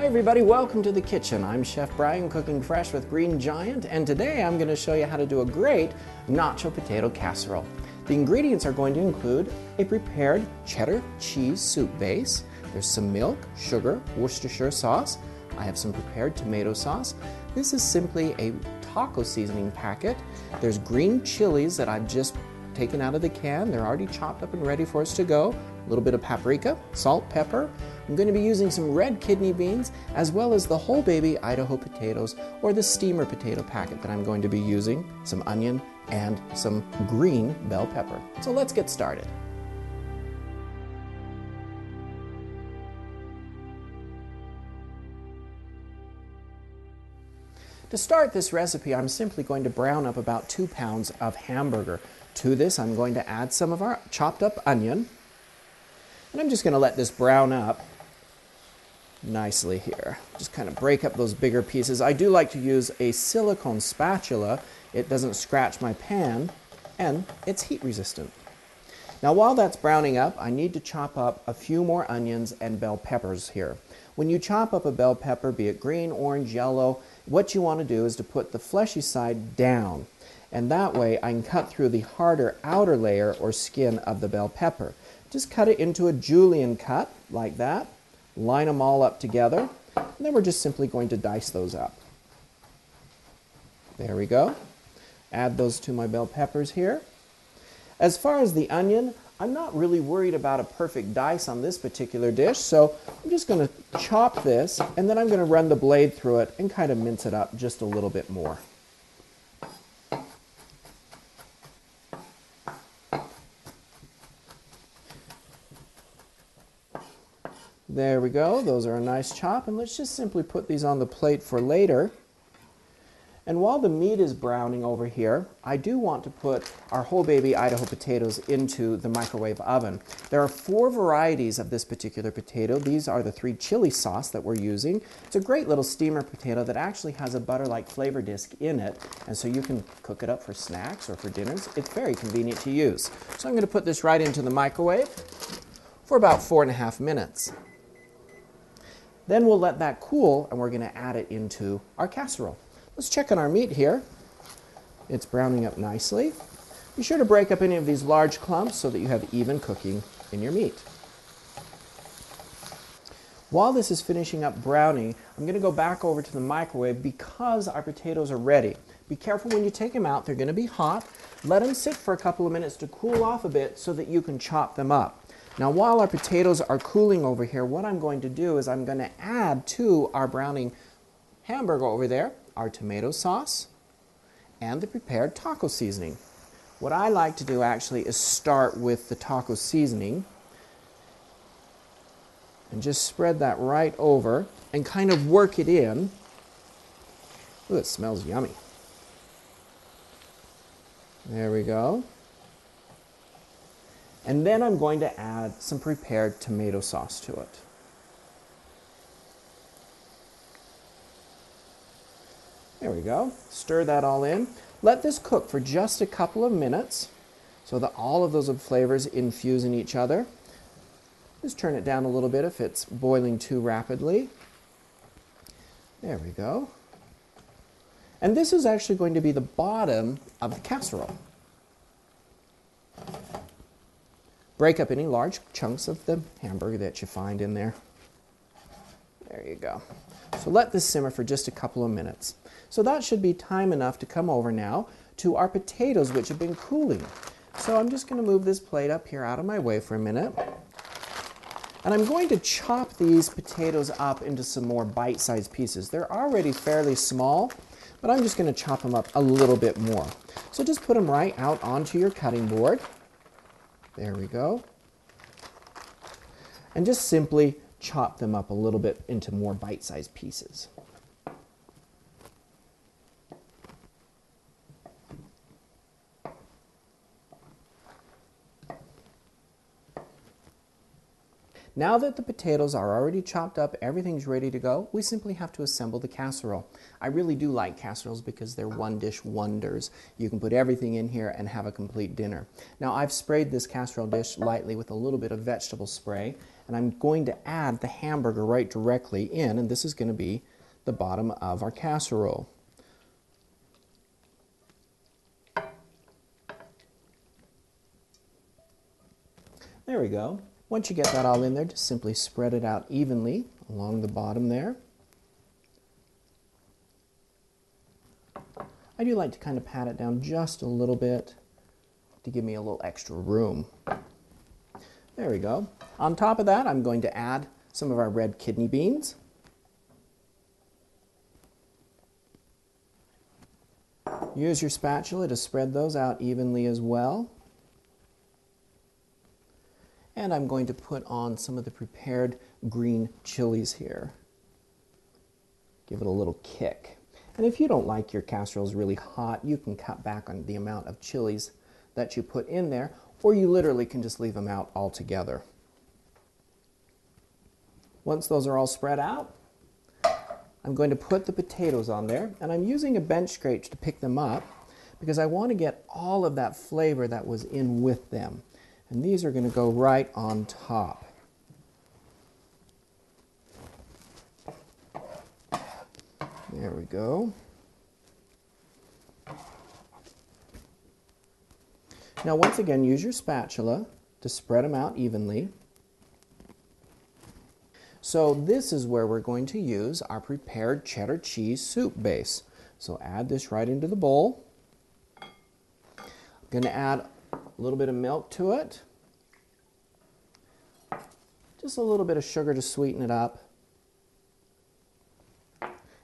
Hi everybody, welcome to the kitchen. I'm Chef Bryan, cooking fresh with Green Giant, and today I'm going to show you how to do a great nacho potato casserole. The ingredients are going to include a prepared cheddar cheese soup base. There's some milk, sugar, Worcestershire sauce. I have some prepared tomato sauce. This is simply a taco seasoning packet. There's green chilies that I've just taken out of the can. They're already chopped up and ready for us to go. A little bit of paprika, salt, pepper. I'm going to be using some red kidney beans as well as the whole baby Idaho potatoes or the steamer potato packet that I'm going to be using, some onion and some green bell pepper. So let's get started. To start this recipe, I'm simply going to brown up about 2 pounds of hamburger. To this, I'm going to add some of our chopped up onion. And I'm just going to let this brown up nicely here. Just kind of break up those bigger pieces. I do like to use a silicone spatula. It doesn't scratch my pan and it's heat resistant. Now while that's browning up, I need to chop up a few more onions and bell peppers here. When you chop up a bell pepper, be it green, orange, yellow, what you want to do is to put the fleshy side down. And that way I can cut through the harder outer layer or skin of the bell pepper. Just cut it into a julienne cut like that. Line them all up together. And then we're just simply going to dice those up. There we go. Add those to my bell peppers here. As far as the onion, I'm not really worried about a perfect dice on this particular dish, so I'm just going to chop this and then I'm going to run the blade through it and kind of mince it up just a little bit more. There we go, those are a nice chop, and let's just simply put these on the plate for later. And while the meat is browning over here, I do want to put our whole baby Idaho potatoes into the microwave oven. There are 4 varieties of this particular potato. These are the Three Chile sauce that we're using. It's a great little steamer potato that actually has a butter-like flavor disc in it, and so you can cook it up for snacks or for dinners. It's very convenient to use. So I'm going to put this right into the microwave for about 4.5 minutes. Then we'll let that cool and we're going to add it into our casserole. Let's check on our meat here. It's browning up nicely. Be sure to break up any of these large clumps so that you have even cooking in your meat. While this is finishing up browning, I'm going to go back over to the microwave because our potatoes are ready. Be careful when you take them out, they're going to be hot. Let them sit for a couple of minutes to cool off a bit so that you can chop them up. Now while our potatoes are cooling over here, what I'm going to do is I'm going to add to our browning hamburger over there our tomato sauce and the prepared taco seasoning. What I like to do actually is start with the taco seasoning and just spread that right over and kind of work it in. Ooh, it smells yummy. There we go. And then I'm going to add some prepared tomato sauce to it. There we go. Stir that all in. Let this cook for just a couple of minutes so that all of those flavors infuse in each other. Just turn it down a little bit if it's boiling too rapidly. There we go. And this is actually going to be the bottom of the casserole. Break up any large chunks of the hamburger that you find in there. There you go. So let this simmer for just a couple of minutes. So that should be time enough to come over now to our potatoes, which have been cooling. So I'm just going to move this plate up here out of my way for a minute. And I'm going to chop these potatoes up into some more bite-sized pieces. They're already fairly small, but I'm just going to chop them up a little bit more. So just put them right out onto your cutting board. There we go. And just simply chop them up a little bit into more bite-sized pieces. Now that the potatoes are already chopped up, everything's ready to go, we simply have to assemble the casserole. I really do like casseroles because they're one-dish wonders. You can put everything in here and have a complete dinner. Now I've sprayed this casserole dish lightly with a little bit of vegetable spray, and I'm going to add the hamburger right directly in, and this is going to be the bottom of our casserole. There we go. Once you get that all in there, just simply spread it out evenly along the bottom there. I do like to kind of pat it down just a little bit to give me a little extra room. There we go. On top of that, I'm going to add some of our red kidney beans. Use your spatula to spread those out evenly as well. And I'm going to put on some of the prepared green chilies here. Give it a little kick. And if you don't like your casseroles really hot, you can cut back on the amount of chilies that you put in there, or you literally can just leave them out altogether. Once those are all spread out, I'm going to put the potatoes on there, and I'm using a bench scrape to pick them up because I want to get all of that flavor that was in with them. And these are going to go right on top. There we go. Now once again, use your spatula to spread them out evenly. So this is where we're going to use our prepared cheddar cheese soup base. So add this right into the bowl. I'm going to add a little bit of milk to it. Just a little bit of sugar to sweeten it up.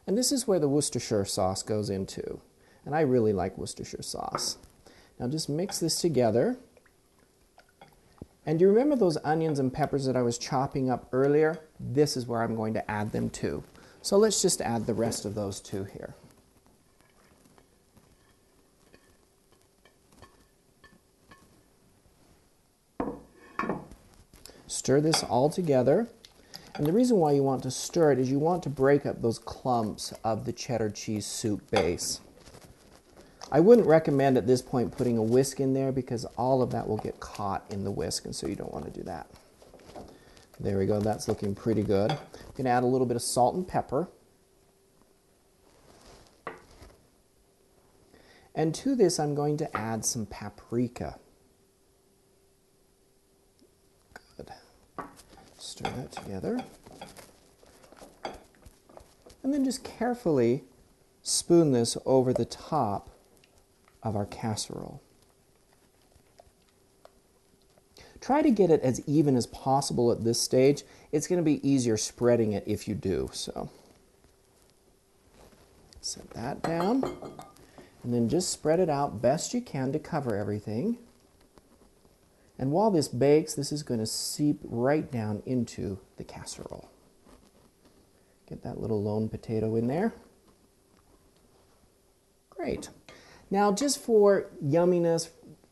And this is where the Worcestershire sauce goes into. And I really like Worcestershire sauce. Now just mix this together. And do you remember those onions and peppers that I was chopping up earlier? This is where I'm going to add them to. So let's just add the rest of those two here. Stir this all together. And the reason why you want to stir it is you want to break up those clumps of the cheddar cheese soup base. I wouldn't recommend at this point putting a whisk in there because all of that will get caught in the whisk, and so you don't want to do that. There we go, that's looking pretty good. I'm going to add a little bit of salt and pepper. And to this I'm going to add some paprika. Good. Stir that together. And then just carefully spoon this over the top of our casserole. Try to get it as even as possible at this stage. It's going to be easier spreading it if you do. So set that down and then just spread it out best you can to cover everything. And while this bakes, this is going to seep right down into the casserole. Get that little lone potato in there. Great. Now just for yumminess,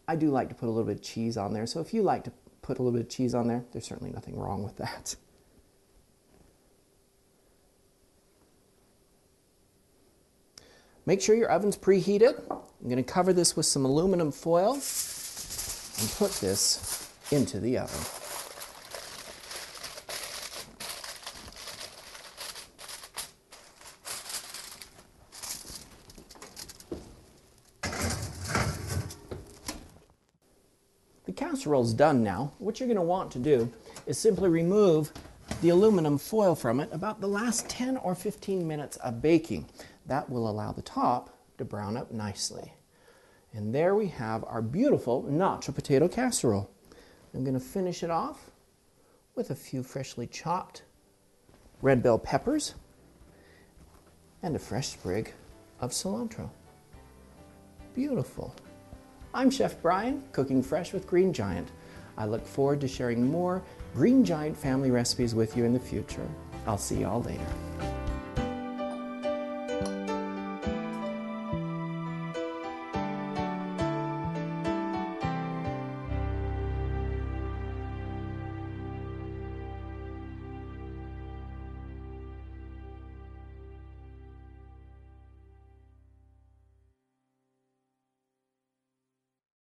I do like to put a little bit of cheese on there. So if you like to put a little bit of cheese on there, there's certainly nothing wrong with that. Make sure your oven's preheated. I'm going to cover this with some aluminum foil and put this into the oven. The casserole's done now. What you're going to want to do is simply remove the aluminum foil from it about the last 10 or 15 minutes of baking. That will allow the top to brown up nicely. And there we have our beautiful nacho potato casserole. I'm going to finish it off with a few freshly chopped red bell peppers and a fresh sprig of cilantro. Beautiful. I'm Chef Bryan, cooking fresh with Green Giant. I look forward to sharing more Green Giant family recipes with you in the future. I'll see you all later.